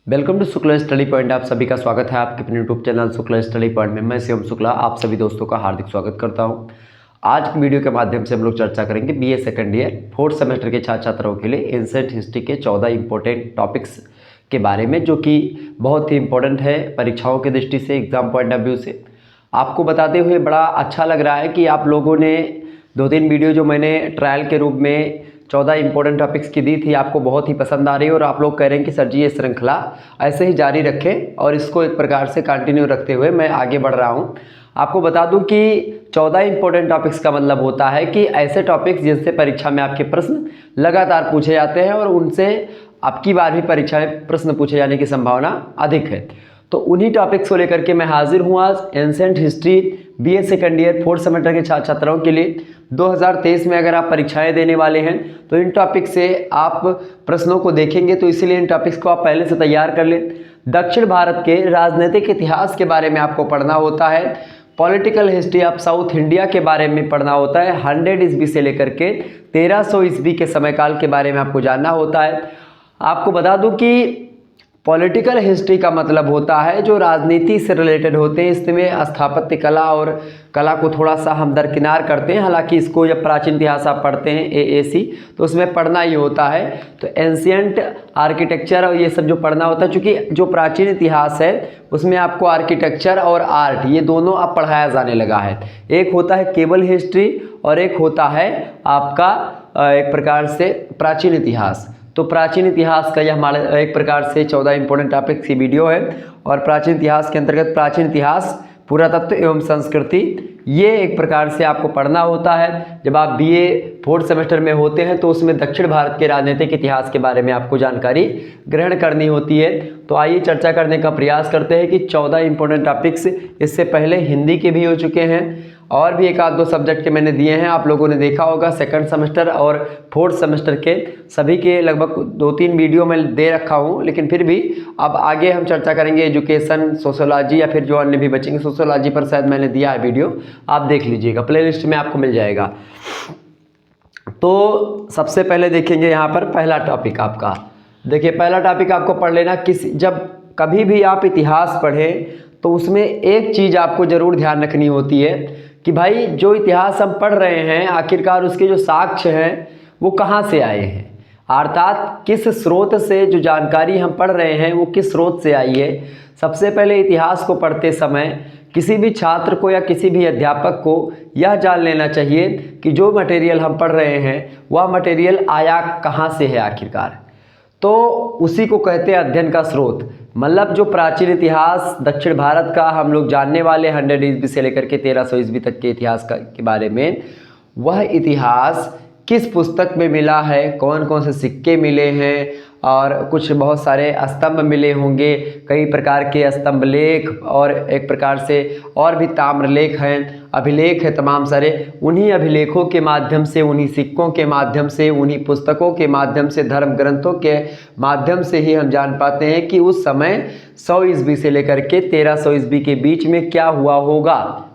Welcome to Shukla study point. आप सभी का स्वागत है आपके अपने YouTube channel Shukla study point में। मैं शिवम शुक्ला आप सभी दोस्तों का हार्दिक स्वागत करता हूं। आज की वीडियो के माध्यम से हम लोग चर्चा करेंगे BA second year fourth semester के छात्र छात्राओं के लिए एंशिएंट हिस्ट्री के 14 इंपॉर्टेंट टॉपिक्स के बारे में, जो कि बहुत ही इंपॉर्टेंट है परीक्षाओं की दृष्टि से, एग्जाम पॉइंट ऑफ व्यू से। आपको बताते हुए बड़ा अच्छा लग रहा है कि आप लोगों ने 2-3 वीडियो जो मैंने ट्रायल के रूप में 14 इंपॉर्टेंट टॉपिक्स की दी थी, आपको बहुत ही पसंद आ रही है और आप लोग कह रहे हैं कि सर जी ये श्रृंखला ऐसे ही जारी रखें और इसको एक प्रकार से कंटिन्यू रखते हुए मैं आगे बढ़ रहा हूं। आपको बता दूं कि 14 इंपॉर्टेंट टॉपिक्स का मतलब होता है कि ऐसे टॉपिक्स जिनसे परीक्षा में आपके प्रश्न लगातार पूछे जाते हैं और उनसे आपकी बार भी परीक्षा में प्रश्न पूछे जाने की संभावना अधिक है। तो उन्हीं टॉपिक्स को लेकर के मैं हाजिर हूँ आज। Ancient history BA second year fourth semester के छात्र छात्राओं के लिए 2023 में अगर आप परीक्षाएं देने वाले हैं तो इन टॉपिक से आप प्रश्नों को देखेंगे, तो इसीलिए इन टॉपिक्स को आप पहले से तैयार कर लें। दक्षिण भारत के राजनीतिक इतिहास के बारे में आपको पढ़ना होता है। Political history of south India के बारे में पढ़ना होता है। 100 ईस्वी से लेकर के 1300 ईस्वी के समयकाल के बारे में आपको जानना होता है। आपको बता दूं कि पॉलिटिकल हिस्ट्री का मतलब होता है जो राजनीति से रिलेटेड होते हैं। इसमें स्थापत्य कला और कला को थोड़ा सा हम दरकिनार करते हैं, हालांकि इसको जब प्राचीन इतिहास आप पढ़ते हैं एएसी तो उसमें पढ़ना ही होता है। तो एंशिएंट आर्किटेक्चर और ये सब जो पढ़ना होता है, चूँकि जो प्राचीन इतिहास है उसमें आपको आर्किटेक्चर और आर्ट ये दोनों अब पढ़ाया जाने लगा है। एक होता है केवल हिस्ट्री और एक होता है आपका एक प्रकार से प्राचीन इतिहास। तो प्राचीन इतिहास का यह हमारे एक प्रकार से 14 इंपॉर्टेंट टॉपिक्स की वीडियो है। और प्राचीन इतिहास के अंतर्गत प्राचीन इतिहास, पुरातत्व एवं संस्कृति, ये एक प्रकार से आपको पढ़ना होता है। जब आप बीए फोर्थ सेमेस्टर में होते हैं तो उसमें दक्षिण भारत के राजनीतिक इतिहास के बारे में आपको जानकारी ग्रहण करनी होती है। तो आइए चर्चा करने का प्रयास करते हैं कि 14 इंपॉर्टेंट टॉपिक्स इससे पहले हिंदी के भी हो चुके हैं और भी एक आध दो सब्जेक्ट के मैंने दिए हैं, आप लोगों ने देखा होगा। सेकंड सेमेस्टर और फोर्थ सेमेस्टर के सभी के लगभग 2-3 वीडियो मैं दे रखा हूं, लेकिन फिर भी अब आगे हम चर्चा करेंगे एजुकेशन, सोशियोलॉजी या फिर जो अन्य भी बचेंगे। सोशियोलॉजी पर शायद मैंने दिया है वीडियो, आप देख लीजिएगा, प्लेलिस्ट में आपको मिल जाएगा। तो सबसे पहले देखेंगे यहाँ पर पहला टॉपिक आपका। देखिए पहला टॉपिक आपको पढ़ लेना। जब कभी भी आप इतिहास पढ़ें तो उसमें एक चीज़ आपको ज़रूर ध्यान रखनी होती है कि भाई जो इतिहास हम पढ़ रहे हैं आखिरकार उसके जो साक्ष्य हैं वो कहाँ से आए हैं, अर्थात किस स्रोत से जो जानकारी हम पढ़ रहे हैं वो किस स्रोत से आई है। सबसे पहले इतिहास को पढ़ते समय किसी भी छात्र को या किसी भी अध्यापक को यह जान लेना चाहिए कि जो मटेरियल हम पढ़ रहे हैं वह मटेरियल आया कहाँ से है आखिरकार। तो उसी को कहते हैं अध्ययन का स्रोत। मतलब जो प्राचीन इतिहास दक्षिण भारत का हम लोग जानने वाले 100 ईस्वी से लेकर के 1300 ईस्वी तक के इतिहास के बारे में, वह इतिहास किस पुस्तक में मिला है, कौन कौन से सिक्के मिले हैं और कुछ बहुत सारे स्तंभ मिले होंगे, कई प्रकार के स्तंभ लेख और एक प्रकार से और भी ताम्रलेख हैं, अभिलेख है तमाम सारे। उन्हीं अभिलेखों के माध्यम से, उन्हीं सिक्कों के माध्यम से, उन्हीं पुस्तकों के माध्यम से, धर्म ग्रंथों के माध्यम से ही हम जान पाते हैं कि उस समय 100 ईस्वी से लेकर के 1300 ईस्वी के बीच में क्या हुआ होगा।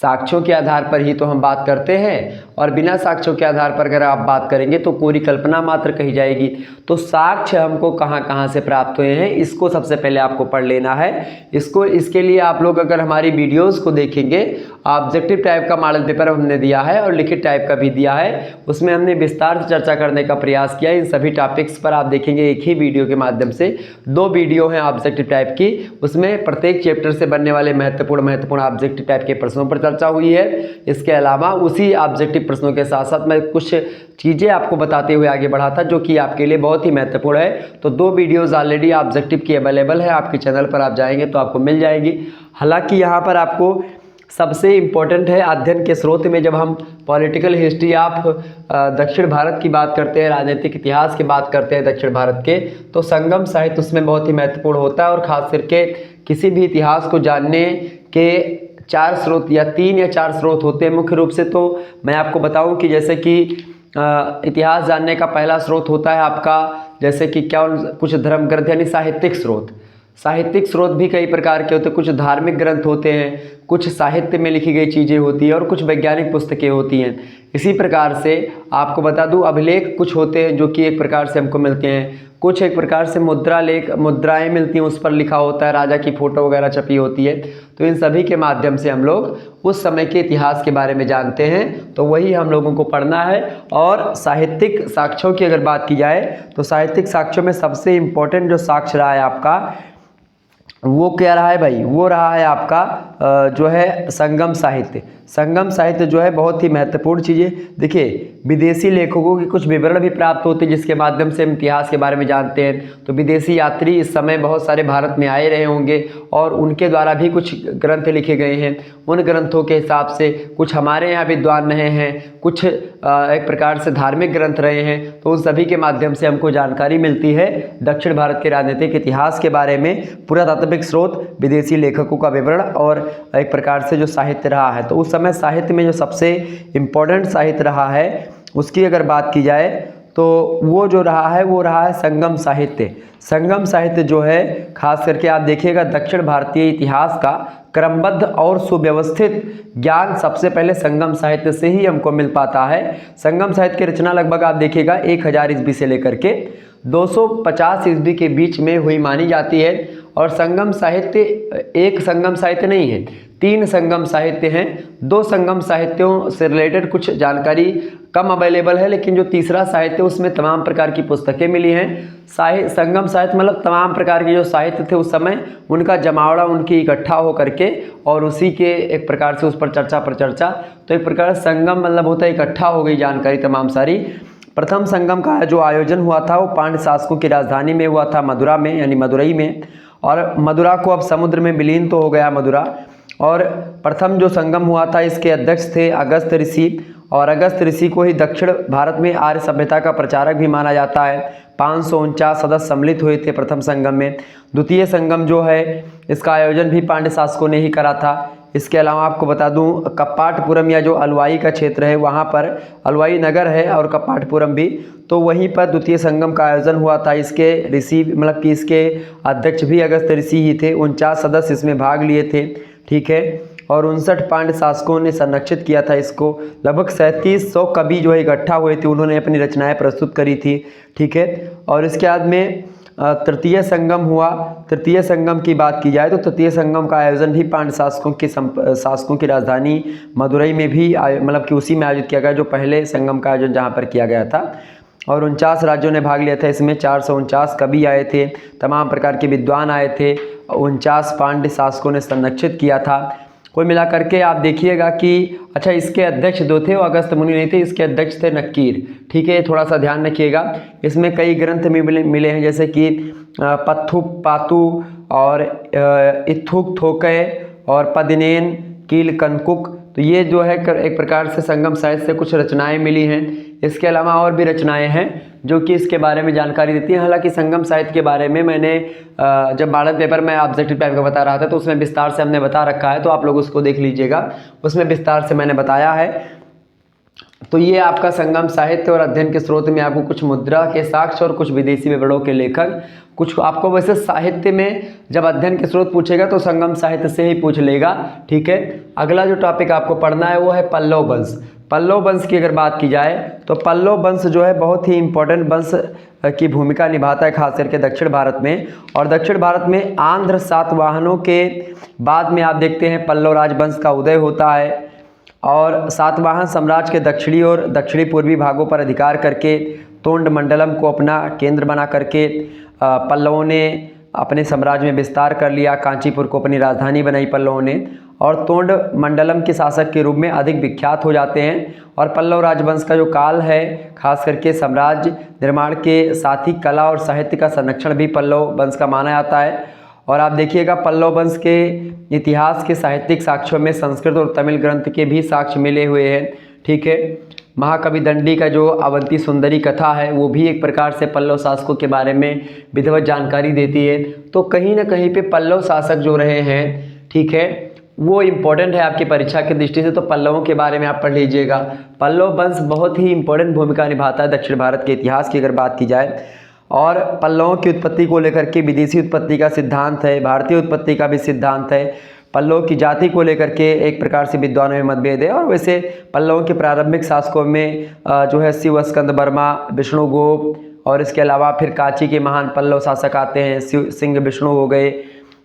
साक्ष्यों के आधार पर ही तो हम बात करते हैं, और बिना साक्ष्यों के आधार पर अगर आप बात करेंगे तो पूरी कल्पना मात्र कही जाएगी। तो साक्ष्य हमको कहाँ कहाँ से प्राप्त हुए हैं इसको सबसे पहले आपको पढ़ लेना है। इसके लिए आप लोग अगर हमारी वीडियोस को देखेंगे, ऑब्जेक्टिव टाइप का मॉडल पेपर हमने दिया है और लिखित टाइप का भी दिया है, उसमें हमने विस्तार से चर्चा करने का प्रयास किया। इन सभी टॉपिक्स पर आप देखेंगे एक ही वीडियो के माध्यम से 2 वीडियो हैं ऑब्जेक्टिव टाइप की, उसमें प्रत्येक चैप्टर से बनने वाले महत्वपूर्ण ऑब्जेक्टिव टाइप के प्रश्नों पर चर्चा हुई है। इसके अलावा उसी ऑब्जेक्टिव प्रश्नों के साथ साथ मैं कुछ चीज़ें आपको बताते हुए आगे बढ़ा था जो कि आपके लिए बहुत ही महत्वपूर्ण है। तो 2 वीडियोस ऑलरेडी ऑब्जेक्टिव की अवेलेबल है, आपके चैनल पर आप जाएंगे तो आपको मिल जाएगी। हालांकि यहाँ पर आपको सबसे इम्पोर्टेंट है अध्ययन के स्रोत में, जब हम पॉलिटिकल हिस्ट्री आप दक्षिण भारत की बात करते हैं, राजनीतिक इतिहास की बात करते हैं दक्षिण भारत के, तो संगम साहित्य उसमें बहुत ही महत्वपूर्ण होता है। और ख़ास करके किसी भी इतिहास को जानने के 4 स्रोत या 3 या 4 स्रोत होते हैं मुख्य रूप से। तो मैं आपको बताऊं कि जैसे कि इतिहास जानने का पहला स्रोत होता है आपका, जैसे कि क्या कुछ धर्म ग्रंथ यानी साहित्यिक स्रोत। साहित्यिक स्रोत भी कई प्रकार के होते हैं, कुछ धार्मिक ग्रंथ होते हैं, कुछ साहित्य में लिखी गई चीज़ें होती हैं और कुछ वैज्ञानिक पुस्तकें होती हैं। इसी प्रकार से आपको बता दूं अभिलेख कुछ होते हैं जो कि एक प्रकार से हमको मिलते हैं, कुछ एक प्रकार से मुद्राएं मिलती हैं, उस पर लिखा होता है, राजा की फ़ोटो वगैरह छपी होती है। तो इन सभी के माध्यम से हम लोग उस समय के इतिहास के बारे में जानते हैं, तो वही हम लोगों को पढ़ना है। और साहित्यिक साक्ष्यों की अगर बात की जाए तो साहित्यिक साक्ष्यों में सबसे इम्पोर्टेंट जो साक्ष्य रहा है आपका, वो क्या रहा है भाई, वो रहा है आपका जो है संगम साहित्य। संगम साहित्य जो है बहुत ही महत्वपूर्ण चीज़ है। देखिए, विदेशी लेखकों के कुछ विवरण भी प्राप्त होते हैं जिसके माध्यम से हम इतिहास के बारे में जानते हैं। तो विदेशी यात्री इस समय बहुत सारे भारत में आए रहे होंगे और उनके द्वारा भी कुछ ग्रंथ लिखे गए हैं। उन ग्रंथों के हिसाब से कुछ हमारे यहाँ विद्वान रहे हैं, कुछ एक प्रकार से धार्मिक ग्रंथ रहे हैं। तो उन सभी के माध्यम से हमको जानकारी मिलती है दक्षिण भारत के राजनीतिक इतिहास के बारे में। पुरातात्विक स्रोत, विदेशी लेखकों का विवरण और एक प्रकार से जो साहित्य रहा है। तो उस समय साहित्य में जो सबसे इम्पोर्टेंट साहित्य रहा है उसकी अगर बात की जाए तो वो जो रहा है वो रहा है संगम साहित्य। संगम साहित्य जो है खास करके आप देखिएगा दक्षिण भारतीय इतिहास का क्रमबद्ध और सुव्यवस्थित ज्ञान सबसे पहले संगम साहित्य से ही हमको मिल पाता है। संगम साहित्य की रचना लगभग आप देखिएगा 1000 ईस्वी से लेकर के 250 ईस्वी के बीच में हुई मानी जाती है। और संगम साहित्य एक संगम साहित्य नहीं है, 3 संगम साहित्य हैं। 2 संगम साहित्यों से रिलेटेड कुछ जानकारी कम अवेलेबल है, लेकिन जो तीसरा साहित्य उसमें तमाम प्रकार की पुस्तकें मिली हैं। संगम साहित्य मतलब तमाम प्रकार के जो साहित्य थे उस समय उनका जमावड़ा, उनकी इकट्ठा हो करके और उसी के एक प्रकार से उस पर चर्चा। तो एक प्रकार संगम मतलब होता है इकट्ठा हो गई जानकारी तमाम सारी। प्रथम संगम का जो आयोजन हुआ था वो पांड्य शासकों की राजधानी में हुआ था, मदुरा में, यानी मदुरई में। और मदुरा को अब समुद्र में विलीन तो हो गया मदुरा। और प्रथम जो संगम हुआ था इसके अध्यक्ष थे अगस्त्य ऋषि, और अगस्त्य ऋषि को ही दक्षिण भारत में आर्य सभ्यता का प्रचारक भी माना जाता है। 549 सदस्य सम्मिलित हुए थे प्रथम संगम में। द्वितीय संगम जो है इसका आयोजन भी पांड्य शासकों ने ही करा था। इसके अलावा आपको बता दूं कप्पाटपुरम या जो अलवाई का क्षेत्र है वहाँ पर अलवाई नगर है और कप्पाटपुरम भी, तो वहीं पर द्वितीय संगम का आयोजन हुआ था। इसके ऋषि मतलब कि इसके अध्यक्ष भी अगस्त्य ऋषि ही थे। 49 सदस्य इसमें भाग लिए थे, ठीक है। और 59 पांड्य शासकों ने संरक्षित किया था इसको। लगभग 3700 कवि जो इकट्ठा हुए थे, उन्होंने अपनी रचनाएं प्रस्तुत करी थी, ठीक है। और इसके बाद में तृतीय संगम हुआ। तृतीय संगम की बात की जाए तो तृतीय संगम का आयोजन भी पांड्य शासकों की राजधानी मदुरई में भी मतलब कि उसी में आयोजित किया गया जो पहले संगम का आयोजन जहाँ पर किया गया था। और 49 राज्यों ने भाग लिया था इसमें। 449 कवि आए थे, तमाम प्रकार के विद्वान आए थे। 49 पांड्य शासकों ने संरक्षित किया था। कोई मिला करके आप देखिएगा कि अच्छा इसके अध्यक्ष जो थे वो अगस्त्य मुनि नहीं थे, इसके अध्यक्ष थे नक्कीर, ठीक है। थोड़ा सा ध्यान रखिएगा। इसमें कई ग्रंथ मिले हैं जैसे कि पत्थु पातु और इत्थुक थोके और पदिनेन कील कनकुक। तो ये जो है एक प्रकार से संगम साहित्य से कुछ रचनाएं मिली हैं। इसके अलावा और भी रचनाएं हैं जो कि इसके बारे में जानकारी देती हैं। हालांकि संगम साहित्य के बारे में मैंने जब भारत पेपर में ऑब्जेक्टिव टाइप का बता रहा था तो उसमें विस्तार से हमने बता रखा है, तो आप लोग उसको देख लीजिएगा, उसमें विस्तार से मैंने बताया है। तो ये आपका संगम साहित्य और अध्ययन के स्रोत में आपको कुछ मुद्रा के साक्ष्य और कुछ विदेशी विवरणों के लेखक, कुछ आपको वैसे साहित्य में जब अध्ययन के स्रोत पूछेगा तो संगम साहित्य से ही पूछ लेगा, ठीक है। अगला जो टॉपिक आपको पढ़ना है वो है पल्लव वंश। पल्लव वंश की अगर बात की जाए तो पल्लव वंश जो है बहुत ही इंपॉर्टेंट वंश की भूमिका निभाता है खास करके दक्षिण भारत में। और दक्षिण भारत में आंध्र सातवाहनों के बाद में आप देखते हैं पल्लव राजवंश का उदय होता है। और सातवाहन साम्राज्य के दक्षिणी और दक्षिणी पूर्वी भागों पर अधिकार करके तोंड मंडलम को अपना केंद्र बना करके पल्लवों ने अपने साम्राज्य में विस्तार कर लिया। कांचीपुर को अपनी राजधानी बनाई पल्लवों ने और तोंड मंडलम के शासक के रूप में अधिक विख्यात हो जाते हैं। और पल्लव राजवंश का जो काल है खास करके साम्राज्य निर्माण के साथ ही कला और साहित्य का संरक्षण भी पल्लव वंश का माना जाता है। और आप देखिएगा पल्लव वंश के इतिहास के साहित्यिक साक्ष्यों में संस्कृत और तमिल ग्रंथ के भी साक्ष्य मिले हुए हैं, ठीक है। महाकवि दंडी का जो अवंती सुंदरी कथा है वो भी एक प्रकार से पल्लव शासकों के बारे में विधिवत जानकारी देती है। तो कहीं ना कहीं पे पल्लव शासक जो रहे हैं, ठीक है, वो इम्पोर्टेंट है आपकी परीक्षा की दृष्टि से। तो पल्लवों के बारे में आप पढ़ लीजिएगा। पल्लव वंश बहुत ही इंपॉर्टेंट भूमिका निभाता है दक्षिण भारत के इतिहास की अगर बात की जाए। और पल्लवों की उत्पत्ति को लेकर के विदेशी उत्पत्ति का सिद्धांत है, भारतीय उत्पत्ति का भी सिद्धांत है। पल्लव की जाति को लेकर के एक प्रकार से विद्वानों में मतभेद है। और वैसे पल्लवों के प्रारंभिक शासकों में जो है शिव स्कंद वर्मा, विष्णुगुप्त और इसके अलावा फिर कांची के महान पल्लव शासक आते हैं, सिंह विष्णु हो गए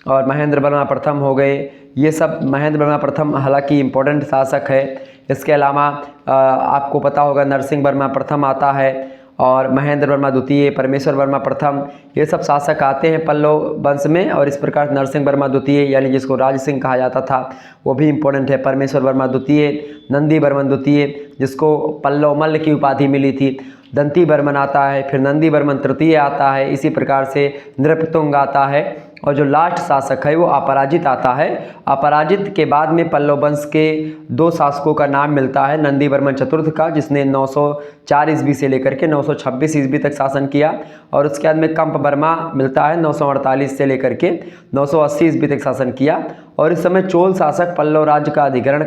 और महेंद्र वर्मा प्रथम हो गए। ये सब महेंद्र वर्मा प्रथम हालांकि इम्पोर्टेंट शासक है। इसके अलावा आपको पता होगा नरसिंह वर्मा प्रथम आता है और महेंद्र वर्मा द्वितीय, परमेश्वर वर्मा प्रथम, ये सब शासक आते हैं पल्लव वंश में। और इस प्रकार नरसिंह वर्मा द्वितीय यानी जिसको राज सिंह कहा जाता था वो भी इम्पोर्टेंट है। परमेश्वर वर्मा द्वितीय, नंदी वर्मन द्वितीय जिसको पल्लव मल्ल की उपाधि मिली थी, दंती वर्मन आता है, फिर नंदी वर्मन तृतीय आता है, इसी प्रकार से नृपतुंग आता है और जो लास्ट शासक है वो अपराजित आता है। अपराजित के बाद में पल्लव वंश के 2 शासकों का नाम मिलता है, नंदी वर्मन चतुर्थ का जिसने 904 ईस्वी से लेकर के 926 ईस्वी तक शासन किया, और उसके बाद में कंप वर्मा मिलता है 948 से लेकर के 980 ईस्वी तक शासन किया। और इस समय चोल शासक पल्लव राज्य का अधिग्रहण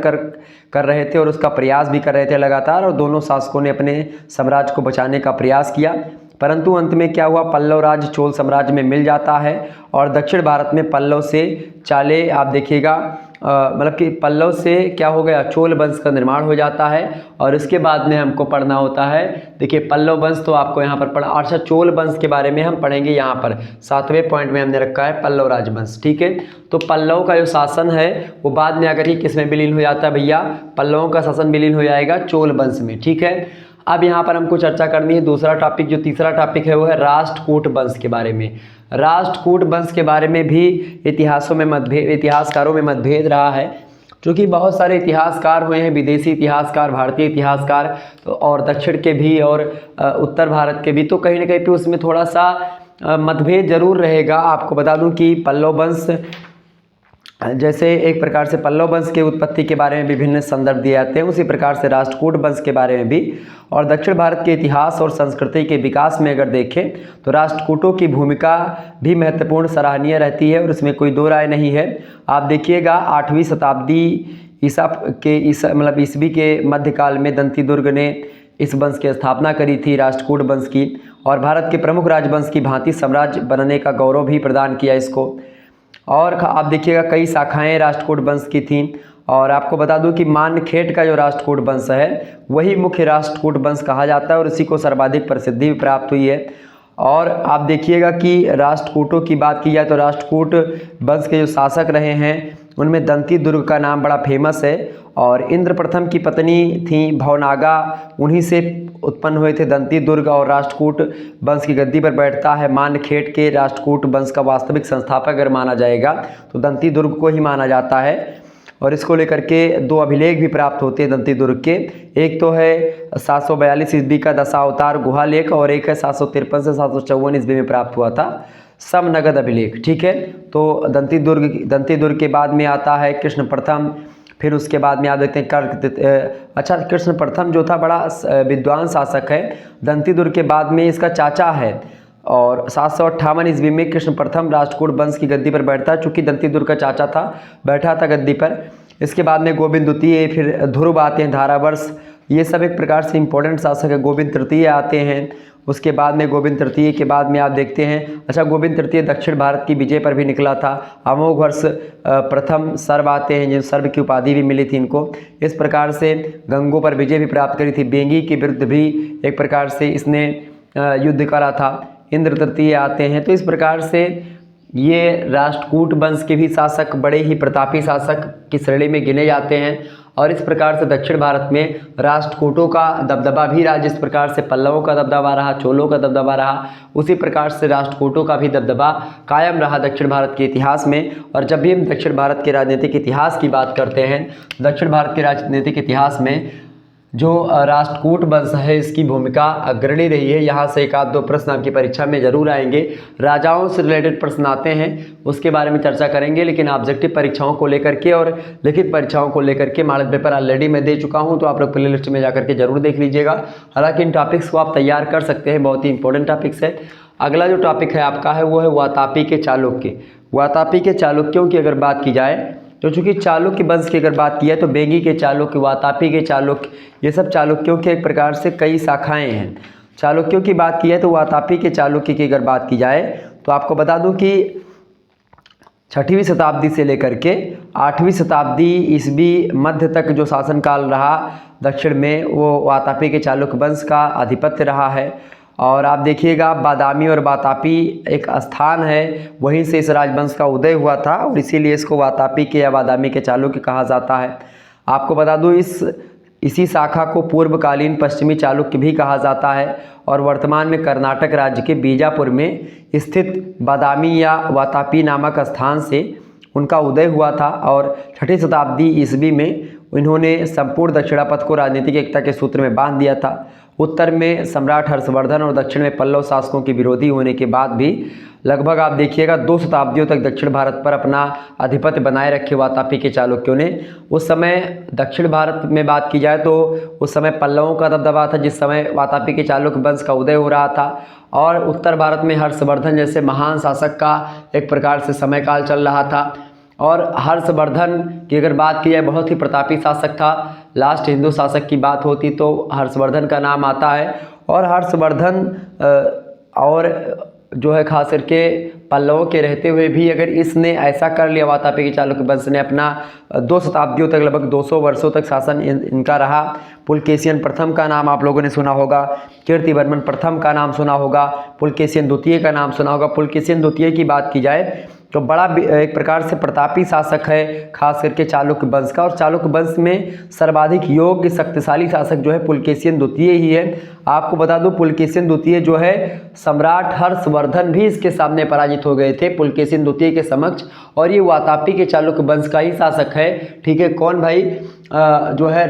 कर रहे थे और उसका प्रयास भी कर रहे थे लगातार, और दोनों शासकों ने अपने साम्राज्य को बचाने का प्रयास किया, परंतु अंत में क्या हुआ, पल्लव राज्य चोल साम्राज्य में मिल जाता है और दक्षिण भारत में पल्लव से चाले आप देखिएगा मतलब कि पल्लव से क्या हो गया, चोल वंश का निर्माण हो जाता है। और इसके बाद में हमको पढ़ना होता है, देखिए पल्लव वंश तो आपको यहाँ पर पढ़ा, अच्छा चोल वंश के बारे में हम पढ़ेंगे यहाँ पर 7वें पॉइंट में हमने रखा है पल्लव राजवंश, ठीक है। तो पल्लव का जो शासन है वो बाद में आकर के किसमें विलीन हो जाता है भैया, पल्लवों का शासन विलीन हो जाएगा चोल वंश में, ठीक है। अब यहाँ पर हमको चर्चा करनी है दूसरा टॉपिक, जो तीसरा टॉपिक है वो है राष्ट्रकूट वंश के बारे में। राष्ट्रकूट वंश के बारे में भी इतिहासकारों में मतभेद रहा है, क्योंकि बहुत सारे इतिहासकार हुए हैं, विदेशी इतिहासकार, भारतीय इतिहासकार तो और दक्षिण के भी और उत्तर भारत के भी, तो कहीं ना कहीं पे उसमें थोड़ा सा मतभेद जरूर रहेगा। आपको बता दूं कि पल्लव वंश जैसे एक प्रकार से पल्लव वंश के उत्पत्ति के बारे में विभिन्न संदर्भ दिए जाते हैं, उसी प्रकार से राष्ट्रकूट वंश के बारे में भी। और दक्षिण भारत के इतिहास और संस्कृति के विकास में अगर देखें तो राष्ट्रकूटों की भूमिका भी महत्वपूर्ण सराहनीय रहती है और इसमें कोई दो राय नहीं है। आप देखिएगा 8वीं शताब्दी ईस्वी के मध्यकाल में दंती दुर्ग ने इस वंश की स्थापना करी थी, राष्ट्रकूट वंश की, और भारत के प्रमुख राजवंश की भांति साम्राज्य बनने का गौरव भी प्रदान किया इसको। और आप देखिएगा कई शाखाएं राष्ट्रकूट वंश की थीं, और आपको बता दूं कि मानखेट का जो राष्ट्रकूट वंश है वही मुख्य राष्ट्रकूट वंश कहा जाता है और इसी को सर्वाधिक प्रसिद्धि भी प्राप्त हुई है। और आप देखिएगा कि राष्ट्रकूटों की बात की जाए तो राष्ट्रकूट वंश के जो शासक रहे हैं उनमें दंती दुर्ग का नाम बड़ा फेमस है, और इंद्र प्रथम की पत्नी थी भवनागा, उन्हीं से उत्पन्न हुए थे दंती दुर्ग, और राष्ट्रकूट वंश की गद्दी पर बैठता है मानखेट के राष्ट्रकूट वंश का वास्तविक संस्थापक अगर माना जाएगा तो दंती दुर्ग को ही माना जाता है। और इसको लेकर के 2 अभिलेख भी प्राप्त होते हैं दंती दुर्ग के, एक तो है 742 ईस्वी का दशावतार गुहा लेख और एक है 753 से 754 ईस्वी में प्राप्त हुआ था समनगद अभिलेख, ठीक है। तो दंती दुर्ग के बाद में आता है कृष्ण प्रथम, फिर उसके बाद में आप देखते हैं कृष्ण प्रथम जो था बड़ा विद्वान शासक है। दंती दुर्ग के बाद में इसका चाचा है, और 758 ईस्वी में कृष्ण प्रथम राष्ट्रकूट वंश की गद्दी पर बैठता है, चूँकि दंती दुर्ग का चाचा था, बैठा था गद्दी पर। इसके बाद में गोविंद द्वितीय, फिर ध्रुव आते हैं, धारावर्ष, ये सब एक प्रकार से इंपॉर्टेंट शासक है। गोविंद तृतीय आते हैं, उसके बाद में गोविंद तृतीय के बाद में आप देखते हैं गोविंद तृतीय दक्षिण भारत की विजय पर भी निकला था। अमोघ वर्ष प्रथम सर्व आते हैं, जिन सर्व की उपाधि भी मिली थी इनको। इस प्रकार से गंगों पर विजय भी प्राप्त करी थी, बेंगी के विरुद्ध भी एक प्रकार से इसने युद्ध करा था। इंद्र तृतीय आते हैं। तो इस प्रकार से ये राष्ट्रकूट वंश के भी शासक बड़े ही प्रतापी शासक की श्रेणी में गिने जाते हैं, और इस प्रकार से दक्षिण भारत में राष्ट्रकूटों का दबदबा भी रहा। जिस प्रकार से पल्लवों का दबदबा रहा, चोलों का दबदबा रहा, उसी प्रकार से राष्ट्रकूटों का भी दबदबा कायम रहा दक्षिण भारत के इतिहास में। और जब भी हम दक्षिण भारत के राजनीतिक इतिहास की बात करते हैं, दक्षिण भारत के राजनीतिक इतिहास में जो राष्ट्रकूट वंश है इसकी भूमिका अग्रणी रही है। यहाँ से 1-2 प्रश्न आपकी परीक्षा में जरूर आएंगे। राजाओं से रिलेटेड प्रश्न आते हैं, उसके बारे में चर्चा करेंगे, लेकिन ऑब्जेक्टिव परीक्षाओं को लेकर के और लिखित परीक्षाओं को लेकर के मॉडल पेपर ऑलरेडी मैं दे चुका हूँ, तो आप लोग प्ले लिस्ट में जाकर के जरूर देख लीजिएगा। हालांकि इन टॉपिक्स को आप तैयार कर सकते हैं, बहुत ही इंपॉर्टेंट टॉपिक्स है। अगला जो टॉपिक है आपका है वो है वातापी के चालुक्य। वातापी के चालुक्यों की अगर बात की जाए तो चूँकि चालुक्य वंश की अगर बात की है तो बेंगी के चालुक्य, वातापी के चालुक्य, ये सब चालुक्यों के एक प्रकार से कई शाखाएं हैं। चालुक्यों की बात की है तो वातापी के चालुक्य की अगर बात की जाए तो आपको बता दूं कि 6वीं शताब्दी से लेकर के 8वीं शताब्दी ईस्वी मध्य तक जो शासनकाल रहा दक्षिण में, वो वातापी के चालुक्य वंश का आधिपत्य रहा है। और आप देखिएगा बादामी और वातापी एक स्थान है, वहीं से इस राजवंश का उदय हुआ था और इसीलिए इसको वातापी के या बादामी के चालुक्य कहा जाता है। आपको बता दूं इसी शाखा को पूर्वकालीन पश्चिमी चालुक्य भी कहा जाता है और वर्तमान में कर्नाटक राज्य के बीजापुर में स्थित बादामी या वातापी नामक स्थान से उनका उदय हुआ था और 6ठी शताब्दी ईस्वी में इन्होंने संपूर्ण दक्षिणापथ को राजनीतिक एकता के सूत्र में बांध दिया था। उत्तर में सम्राट हर्षवर्धन और दक्षिण में पल्लव शासकों के विरोधी होने के बाद भी लगभग आप देखिएगा 2 शताब्दियों तक दक्षिण भारत पर अपना आधिपत्य बनाए रखे वातापी के चालुक्यों ने। उस समय दक्षिण भारत में बात की जाए तो उस समय पल्लवों का दबदबा था, जिस समय वातापी के चालुक्य वंश का उदय हो रहा था, और उत्तर भारत में हर्षवर्धन जैसे महान शासक का एक प्रकार से समयकाल चल रहा था। और हर्षवर्धन की अगर बात की जाए बहुत ही प्रतापी शासक था। लास्ट हिंदू शासक की बात होती तो हर्षवर्धन का नाम आता है और हर्षवर्धन और जो है खास करके पल्लवों के रहते हुए भी अगर इसने ऐसा कर लिया, वातापी के चालुक्य वंश ने अपना 2 शताब्दियों तक लगभग 200 वर्षों तक शासन इनका रहा। पुलकेशियन प्रथम का नाम आप लोगों ने सुना होगा, कीर्तिवर्मन प्रथम का नाम सुना होगा, पुलकेशियन द्वितीय का नाम सुना होगा। पुलकेशियन द्वितीय की बात की जाए तो बड़ा एक प्रकार से प्रतापी शासक है खास करके चालुक्य वंश का, और चालुक्य वंश में सर्वाधिक योग्य शक्तिशाली शासक जो है पुलकेशियन द्वितीय ही है। आपको बता दूं पुलकेशिन द्वितीय जो है सम्राट हर्षवर्धन भी इसके सामने पराजित हो गए थे पुलकेशिन द्वितीय के समक्ष, और ये वातापी के चालुक्य वंश का ही शासक है। ठीक है, कौन भाई जो है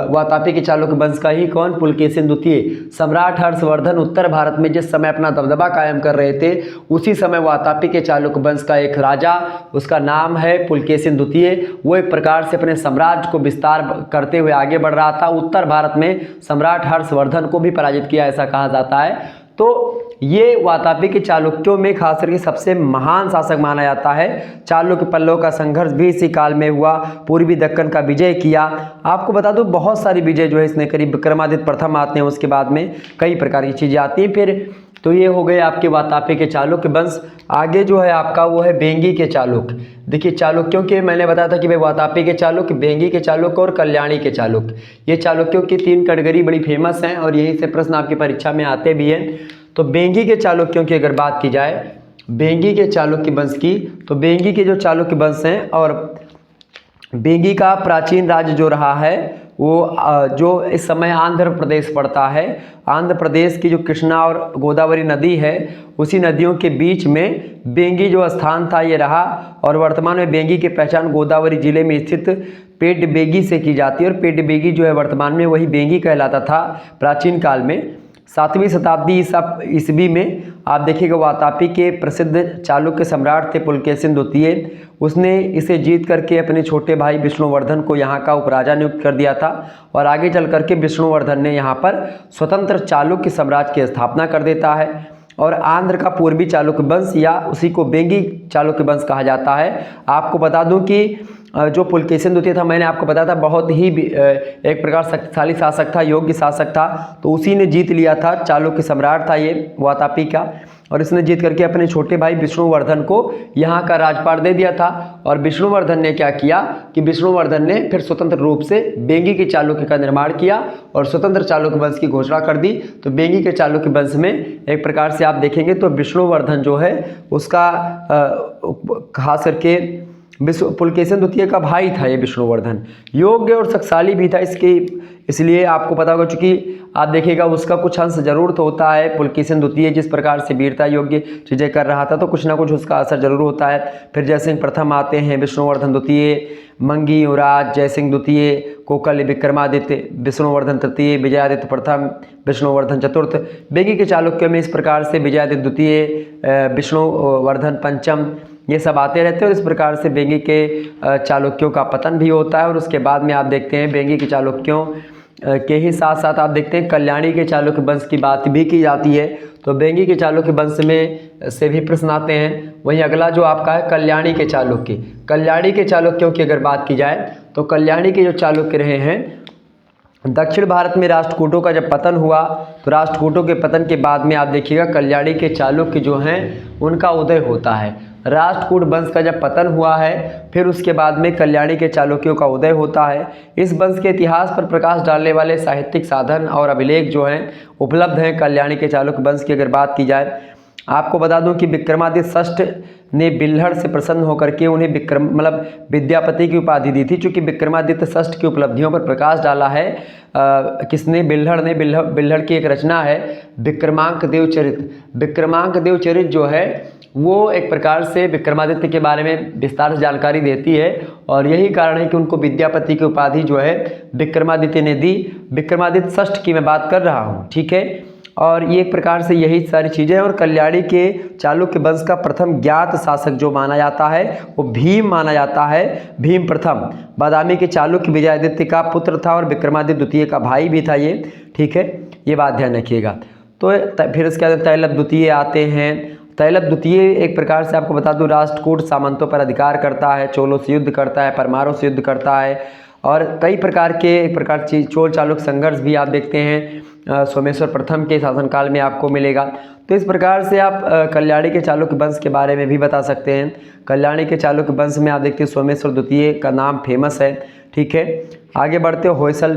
वातापी के चालुक्य वंश का ही कौन, पुलकेशिन द्वितीय। सम्राट हर्षवर्धन उत्तर भारत में जिस समय अपना दबदबा कायम कर रहे थे उसी समय वातापी के चालुक्य वंश का एक राजा, उसका नाम है पुलकेशिन द्वितीय, वो एक प्रकार से अपने साम्राज्य को विस्तार करते हुए आगे बढ़ रहा था। उत्तर भारत में सम्राट हर्षवर्धन को भी पराजित किया ऐसा कहा जाता है। तो ये वातापी के चालुक्यों में खास करके सबसे महान शासक माना जाता है। चालुक्य पल्लव का संघर्ष भी इसी काल में हुआ, पूर्वी दक्कन का विजय किया। आपको बता दूं बहुत सारी विजय जो है इसने करीब, विक्रमादित्य प्रथम आते हैं, उसके बाद में कई प्रकार की चीज़ें आती हैं। फिर तो ये हो गए आपके वातापी के चालुक्य वंश। आगे जो है आपका वो है बेंगी के चालुक्य। देखिए चालुक्यों के मैंने बताया था कि भाई वातापी के चालुक्य, बेंगी के चालुक्य और कल्याणी के चालुक्य, ये चालुक्यों की 3 कैटेगरी बड़ी फेमस हैं और यहीं से प्रश्न आपकी परीक्षा में आते भी हैं। तो बेंगी के चालुक्यों की अगर बात की जाए, बेंगी के चालुक्य वंश की, तो बेंगी के जो चालुक्य वंश हैं, और बेंगी का प्राचीन राज्य जो रहा है वो जो इस समय आंध्र प्रदेश पड़ता है, आंध्र प्रदेश की जो कृष्णा और गोदावरी नदी है उसी नदियों के बीच में बेंगी जो स्थान था ये रहा। और वर्तमान में बेंगी की पहचान गोदावरी जिले में स्थित पेड बेगी से की जाती है, और पेड बेगी जो है वर्तमान में वही बेंगी कहलाता था प्राचीन काल में। 7वीं शताब्दी ईस्वी में आप देखिएगा वातापी के प्रसिद्ध चालुक्य सम्राट थे पुलकेशिन द्वितीय, उसने इसे जीत करके अपने छोटे भाई विष्णुवर्धन को यहाँ का उपराजा नियुक्त कर दिया था, और आगे चल करके विष्णुवर्धन ने यहाँ पर स्वतंत्र चालुक्य साम्राज्य की स्थापना कर देता है। और आंध्र का पूर्वी चालुक्य वंश या उसी को बेंगी चालुक्य वंश कहा जाता है। आपको बता दूं कि जो पुलकेशिन द्वितीय था, मैंने आपको बताया था बहुत ही एक प्रकार शक्तिशाली शासक था, योग्य शासक था, तो उसी ने जीत लिया था, चालुक्य सम्राट था ये वातापी का, और इसने जीत करके अपने छोटे भाई विष्णुवर्धन को यहाँ का राजपाट दे दिया था। और विष्णुवर्धन ने क्या किया कि विष्णुवर्धन ने फिर स्वतंत्र रूप से बेंगी के चालुक्य का निर्माण किया और स्वतंत्र चालुक्य वंश की घोषणा कर दी। तो बेंगी के चालुक्य वंश में एक प्रकार से आप देखेंगे तो विष्णुवर्धन जो है उसका खास करके पुलकेशिन द्वितीय का भाई था ये विष्णुवर्धन, योग्य और शक्तिशाली भी था इसके, इसलिए आपको पता होगा, चूंकि आप देखिएगा उसका कुछ अंश जरूर तो होता है। पुलकेशिन द्वितीय जिस प्रकार से वीरता योग्य चीज़ें कर रहा था तो कुछ ना कुछ उसका असर जरूर होता है। फिर जयसिंह प्रथम आते हैं, विष्णुवर्धन द्वितीय, मंगी युवराज, जयसिंह द्वितीय, कोकल विक्रमादित्य, विष्णुवर्धन तृतीय, विजयादित्य प्रथम, विष्णुवर्धन चतुर्थ। बेंगी के चालुक्य में इस प्रकार से विजयादित्य द्वितीय, विष्णुवर्धन पंचम, ये सब आते रहते हैं और इस प्रकार से बेंगी के चालुक्यों का पतन भी होता है। और उसके बाद में आप देखते हैं बेंगी के चालुक्यों के ही साथ साथ आप देखते हैं कल्याणी के चालुक्य वंश की बात भी की जाती है। तो बेंगी के चालुक्य वंश में से भी प्रश्न आते हैं। वहीं अगला जो आपका है कल्याणी के चालुक्य, कल्याणी के चालुक्यों की अगर बात की जाए तो कल्याणी के जो चालुक्य रहे हैं, दक्षिण भारत में राष्ट्रकूटों का जब पतन हुआ तो राष्ट्रकूटों के पतन के बाद में आप देखिएगा कल्याणी के चालुक्य जो हैं उनका उदय होता है। राष्ट्रकूट वंश का जब पतन हुआ है, फिर उसके बाद में कल्याणी के चालुक्यों का उदय होता है। इस वंश के इतिहास पर प्रकाश डालने वाले साहित्यिक साधन और अभिलेख जो हैं उपलब्ध हैं कल्याणी के चालुक्य वंश की अगर बात की जाए। आपको बता दूं कि विक्रमादित्य षष्ठ ने बिल्हड़ से प्रसन्न होकर के उन्हें विद्यापति की उपाधि दी थी। चूँकि विक्रमादित्य षष्ठ की उपलब्धियों पर प्रकाश डाला है किसने? बिल्हड़ ने। बिल्हड़ की एक रचना है विक्रमांक देव चरित। विक्रमांक देव चरित जो है वो एक प्रकार से विक्रमादित्य के बारे में विस्तार से जानकारी देती है और यही कारण है कि उनको विद्यापति की उपाधि जो है विक्रमादित्य ने दी। विक्रमादित्य षष्ठ की मैं बात कर रहा हूँ, ठीक है। और ये एक प्रकार से यही सारी चीज़ें हैं। और कल्याणी के चालुक्य वंश का प्रथम ज्ञात शासक जो माना जाता है वो भीम माना जाता है। भीम प्रथम बादामी के चालुक्य विजयादित्य का पुत्र था और विक्रमादित्य द्वितीय का भाई भी था ये, ठीक है, ये बात ध्यान रखिएगा। तो फिर इसके बाद तैलप द्वितीय आते हैं। तैलप द्वितीय एक प्रकार से आपको बता दूं राष्ट्रकूट सामंतों पर अधिकार करता है, चोलों से युद्ध करता है, परमारों से युद्ध करता है और कई प्रकार के एक प्रकार चोल चालुक्य संघर्ष भी आप देखते हैं सोमेश्वर प्रथम के शासनकाल में आपको मिलेगा। तो इस प्रकार से आप कल्याणी के चालुक्य वंश के बारे में भी बता सकते हैं। कल्याणी के चालुक्य वंश में आप देखते हैं सोमेश्वर द्वितीय का नाम फेमस है, ठीक है। आगे बढ़ते हो होयसल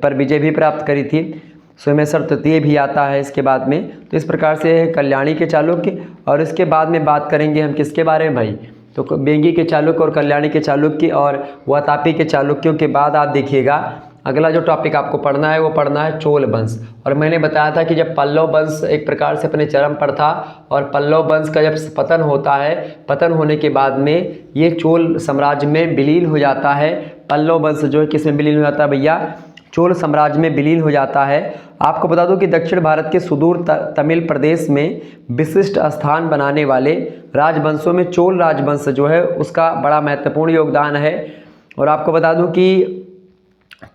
पर विजय भी प्राप्त करी थी, सोमेश्वर तृतीय भी आता है इसके बाद में। तो इस प्रकार से कल्याणी के चालुक्य और इसके बाद में बात करेंगे हम किसके बारे में भाई? तो बेंगी के चालुक्य और कल्याणी के चालुक्य और वातापी के चालुक्यों के बाद आप देखिएगा अगला जो टॉपिक आपको पढ़ना है वो पढ़ना है चोल वंश। और मैंने बताया था कि जब पल्लव वंश एक प्रकार से अपने चरम पर था और पल्लव वंश का जब पतन होता है, पतन होने के बाद में ये चोल साम्राज्य में विलीन हो जाता है। पल्लव वंश जो है किस में विलीन हो जाता है भैया? चोल साम्राज्य में विलीन हो जाता है। आपको बता दूं कि दक्षिण भारत के सुदूर तमिल प्रदेश में विशिष्ट स्थान बनाने वाले राजवंशों में चोल राजवंश जो है उसका बड़ा महत्वपूर्ण योगदान है। और आपको बता दूं कि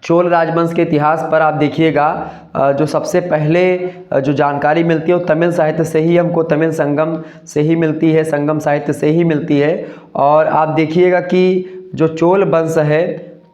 चोल राजवंश के इतिहास पर आप देखिएगा जो सबसे पहले जो जानकारी मिलती है वो तमिल साहित्य से ही हमको, तमिल संगम से ही मिलती है, संगम साहित्य से ही मिलती है। और आप देखिएगा कि जो चोल वंश है,